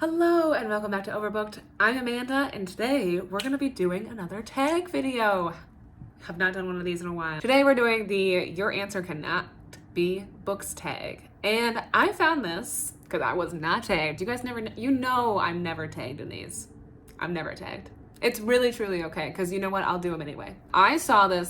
Hello and welcome back to Overbooked. I'm Amanda and today we're going to be doing another tag video. Have not done one of these in a while. Today we're doing the Your Answer Cannot Be Books tag. And I found this because I was not tagged. You guys never, you know I'm never tagged in these. I'm never tagged. It's really truly okay because you know what? I'll do them anyway. I saw Matthew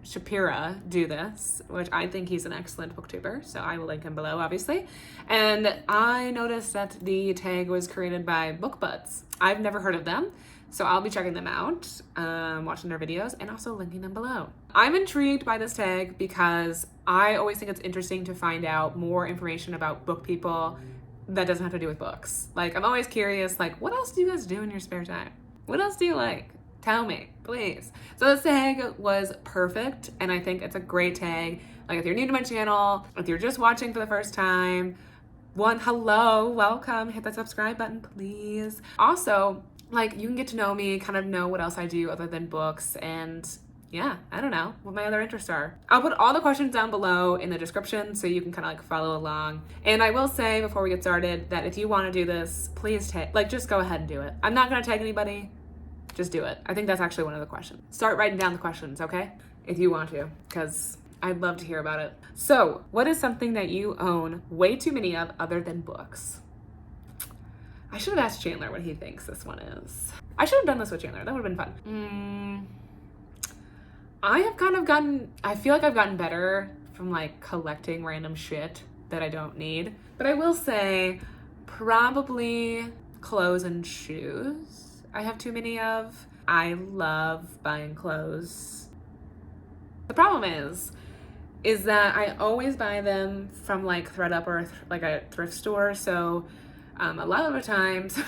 Sciarappa do this, which I think he's an excellent booktuber, so I will link him below, obviously. And I noticed that the tag was created by BookBuds. I've never heard of them, so I'll be checking them out, watching their videos, and also linking them below. I'm intrigued by this tag because I always think it's interesting to find out more information about book people that doesn't have to do with books. Like, I'm always curious, like, what else do you guys do in your spare time? What else do you like? Tell me, please. So this tag was perfect, and I think it's a great tag. Like, if you're new to my channel, if you're just watching for the first time, hello, welcome, hit that subscribe button, please. Also, like, you can get to know me, kind of know what else I do other than books, and yeah, I don't know what my other interests are. I'll put all the questions down below in the description so you can kind of like follow along. And I will say before we get started that if you want to do this, please just go ahead and do it. I'm not going to tag anybody. Just do it. I think that's actually one of the questions. Start writing down the questions, okay? If you want to, because I'd love to hear about it. So, what is something that you own way too many of other than books? I should have asked Chandler what he thinks this one is. I should have done this with Chandler. That would have been fun. I feel like I've gotten better from like collecting random shit that I don't need. But I will say probably clothes and shoes I have too many of. I love buying clothes. The problem is that I always buy them from like ThredUp or like a thrift store. So a lot of the times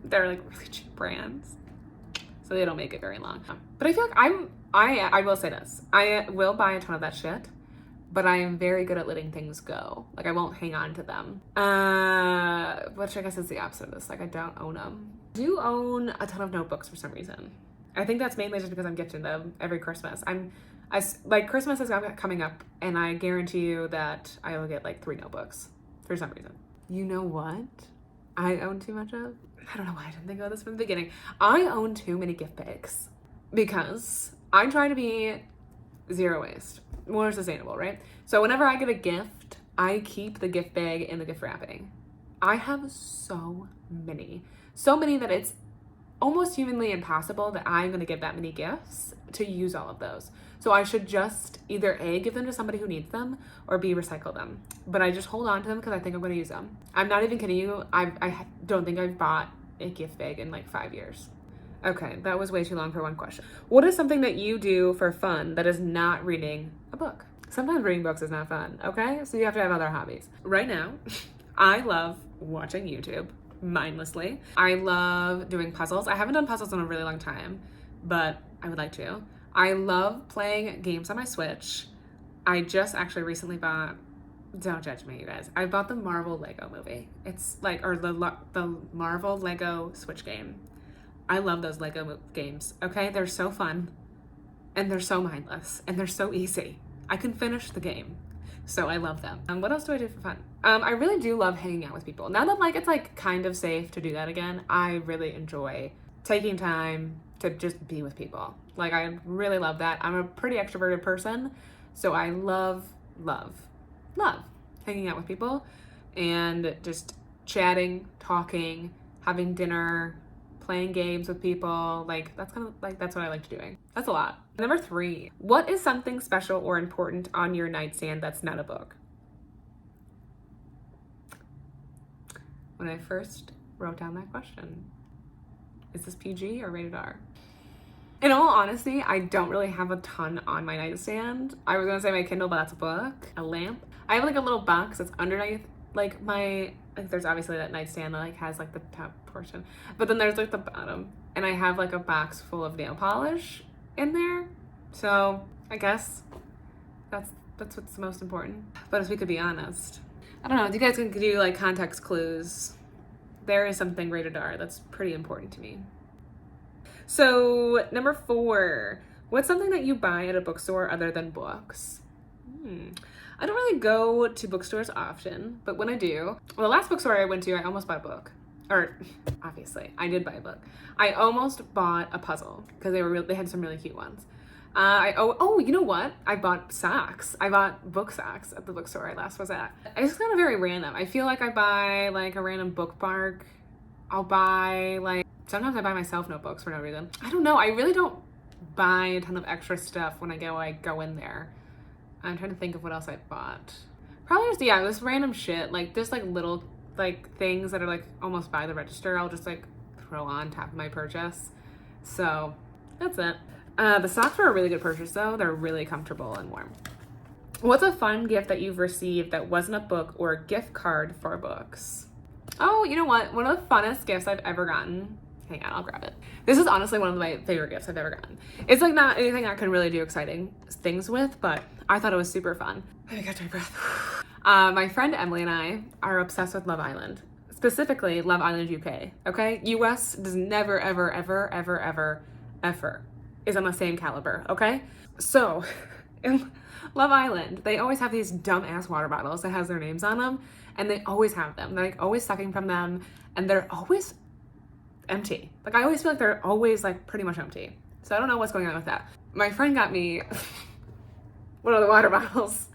they're like really cheap brands. So they don't make it very long. But I feel like I will say this. I will buy a ton of that shit, but I am very good at letting things go. Like, I won't hang on to them. Which I guess is the opposite of this. Like, I don't own them. I do own a ton of notebooks for some reason. I think that's mainly just because I'm gifting them every Christmas. Christmas is coming up, and I guarantee you that I will get like 3 notebooks for some reason. You know what I own too much of? I don't know why I didn't think of this from the beginning. I own too many gift bags because I try to be zero waste, more sustainable, right? So whenever I get a gift, I keep the gift bag in the gift wrapping. I have so many that it's almost humanly impossible that I'm going to give that many gifts to use all of those. So I should just either A, give them to somebody who needs them, or B, recycle them. But I just hold on to them because I think I'm going to use them. I'm not even kidding you. I don't think I've bought a gift bag in like 5 years. Okay, that was way too long for one question. What is something that you do for fun that is not reading a book? Sometimes reading books is not fun, okay? So you have to have other hobbies. Right now, I love watching YouTube mindlessly. I love doing puzzles. I haven't done puzzles in a really long time, but I would like to. I love playing games on my Switch. I just actually recently bought, don't judge me, you guys. I bought the Marvel Lego movie. It's like, or the Marvel Lego Switch game. I love those Lego games, okay? They're so fun, and they're so mindless, and they're so easy. I can finish the game, so I love them. What else do I do for fun? I really do love hanging out with people. Now that like it's like kind of safe to do that again, I really enjoy taking time to just be with people. Like, I really love that. I'm a pretty extroverted person, so I love hanging out with people and just chatting, talking, having dinner, playing games with people. Like, that's what I like doing. That's a lot. Number 3, what is something special or important on your nightstand that's not a book? When I first wrote down that question, is this PG or rated R? In all honesty, I don't really have a ton on my nightstand. I was gonna say my Kindle, but that's a book. A lamp. I have like a little box that's underneath like my, like, there's obviously that nightstand that like has like the top portion, but then there's like the bottom, and I have like a box full of nail polish in there. So I guess that's what's the most important. But if we could be honest, I don't know, if you guys can do like context clues, there is something rated R that's pretty important to me. So number 4, what's something that you buy at a bookstore other than books? I don't really go to bookstores often, but when I do, well, the last bookstore I went to, I almost bought a book. Or, obviously, I did buy a book. I almost bought a puzzle because they had some really cute ones. You know what? I bought socks. I bought book socks at the bookstore I last was at. It's just kind of very random. I feel like I buy like a random bookmark. I'll buy like, sometimes I buy myself notebooks for no reason. I don't know. I really don't buy a ton of extra stuff when I go in there. I'm trying to think of what else I bought. Probably just, yeah, this random shit. Like, just like little like things that are like almost by the register. I'll just like throw on top of my purchase. So that's it. The socks were a really good purchase though. They're really comfortable and warm. What's a fun gift that you've received that wasn't a book or a gift card for books? Oh, you know what? One of the funnest gifts I've ever gotten. Hang on, I'll grab it. This is honestly one of my favorite gifts I've ever gotten. It's like not anything I can really do exciting things with, but I thought it was super fun. Let me catch my breath. My friend Emily and I are obsessed with Love Island. Specifically, Love Island UK, okay? US does never, ever, ever, ever, ever, ever is on the same caliber, okay? So, in Love Island, they always have these dumb-ass water bottles that has their names on them, and they always have them. They're like always sucking from them, and they're always empty. Like I always feel like they're always like pretty much empty. So I don't know what's going on with that. My friend got me one of the water bottles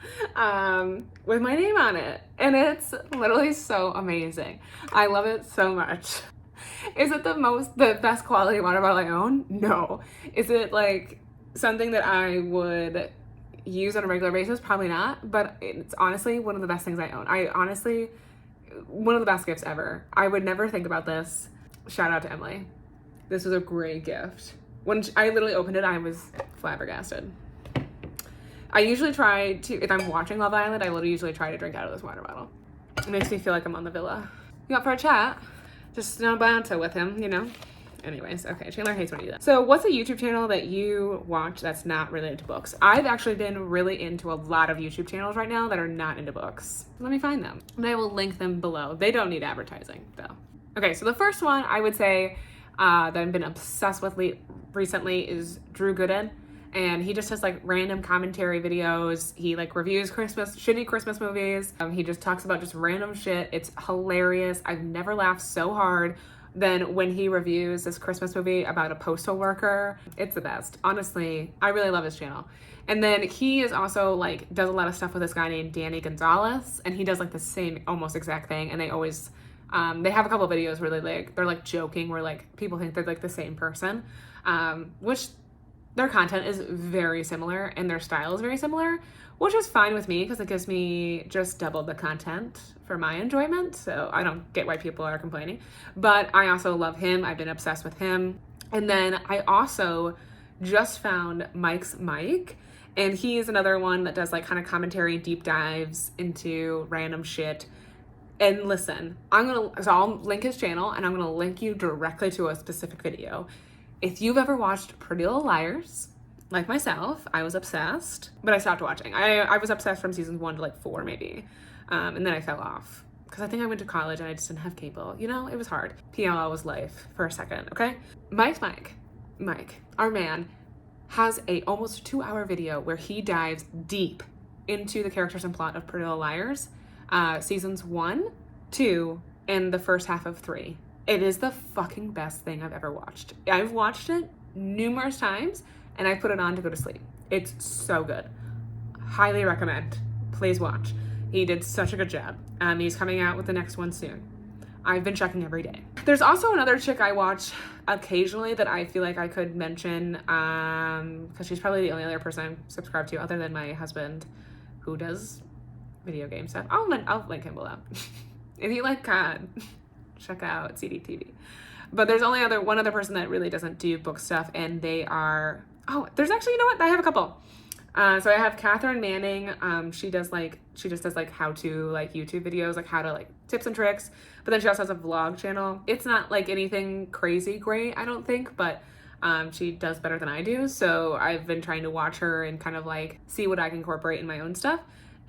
with my name on it, and it's literally so amazing. I love it so much. Is it the best quality water bottle I own? No. Is it like something that I would use on a regular basis? Probably not, but it's honestly one of the best things I own. One of the best gifts ever. I would never think about this. Shout out to Emily. This was a great gift. When I literally opened it, I was flabbergasted. I usually try to, if I'm watching Love Island, I will usually try to drink out of this water bottle. It makes me feel like I'm on the villa. You up for a chat? Just no banter with him, you know? Anyways, okay, Chandler hates when I do that. So what's a YouTube channel that you watch that's not related to books? I've actually been really into a lot of YouTube channels right now that are not into books. Let me find them. And I will link them below. They don't need advertising, though. Okay, so the first one I would say that I've been obsessed with recently is Drew Gooden. And he just has like random commentary videos. He like reviews shitty Christmas movies. He just talks about just random shit. It's hilarious. I've never laughed so hard than when he reviews this Christmas movie about a postal worker. It's the best. Honestly, I really love his channel. And then he is also like, does a lot of stuff with this guy named Danny Gonzalez. And he does like the same almost exact thing. And they always, they have a couple of videos where they're like joking where like people think they're like the same person, which their content is very similar and their style is very similar, which is fine with me because it gives me just double the content for my enjoyment. So I don't get why people are complaining, but I also love him. I've been obsessed with him. And then I also just found Mike's Mike, and he is another one that does like kind of commentary, deep dives into random shit. And listen, I'll link his channel and I'm gonna link you directly to a specific video. If you've ever watched Pretty Little Liars, like myself, I was obsessed, but I stopped watching. I was obsessed from seasons 1 to like 4 maybe, and then I fell off because I think I went to college and I just didn't have cable. You know, it was hard. PLL was life for a second, okay? Mike, our man, has a almost 2-hour video where he dives deep into the characters and plot of Pretty Little Liars, seasons 1, 2, and the first half of 3. It is the fucking best thing I've ever watched. I've watched it numerous times and I put it on to go to sleep. It's so good. Highly recommend. Please watch. He did such a good job. He's coming out with the next one soon. I've been checking every day. There's also another chick I watch occasionally that I feel like I could mention because she's probably the only other person I'm subscribed to other than my husband who does video game stuff. I'll link him below. If you like COD, check out CDTV. But there's only one other person that really doesn't do book stuff, and they are, there's actually, you know what? I have a couple. So I have Catherine Manning. She just does like how to like YouTube videos, like how to like tips and tricks. But then she also has a vlog channel. It's not like anything crazy great, I don't think, but she does better than I do. So I've been trying to watch her and kind of like see what I can incorporate in my own stuff.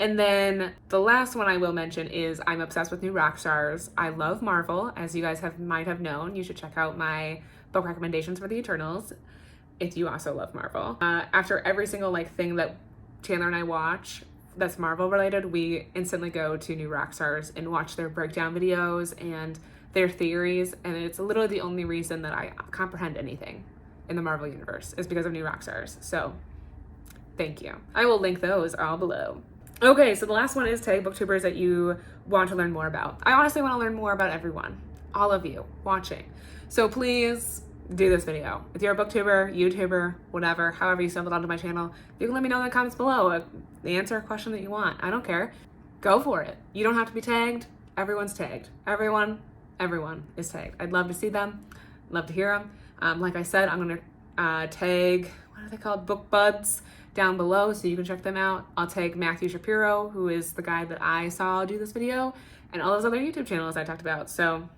And then the last one I will mention is I'm obsessed with new rock stars. I love Marvel, as you guys might have known. You should check out my book recommendations for the Eternals if you also love Marvel. After every single like thing that Chandler and I watch, that's Marvel related, we instantly go to New Rockstars and watch their breakdown videos and their theories, and it's literally the only reason that I comprehend anything in the Marvel universe is because of New Rockstars. So thank you. I will link those all below. Okay, so the last one is tag booktubers that you want to learn more about. I honestly want to learn more about everyone, all of you watching. So please do this video. If you're a booktuber, YouTuber, whatever, however you stumbled onto my channel, you can let me know in the comments below. Answer a question that you want. I don't care. Go for it. You don't have to be tagged. Everyone's tagged. Everyone is tagged. I'd love to see them. Love to hear them. Like I said, I'm gonna tag, what are they called? Book Buds down below so you can check them out. I'll tag Matthew Shapiro, who is the guy that I saw do this video, and all those other YouTube channels I talked about. So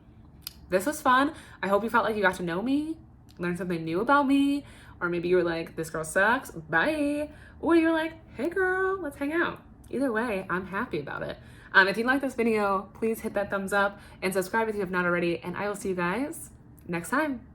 this was fun. I hope you felt like you got to know me, learn something new about me, or maybe you were like, this girl sucks, bye. Or you're like, hey girl, let's hang out. Either way, I'm happy about it. If you like this video, please hit that thumbs up and subscribe if you have not already, and I will see you guys next time.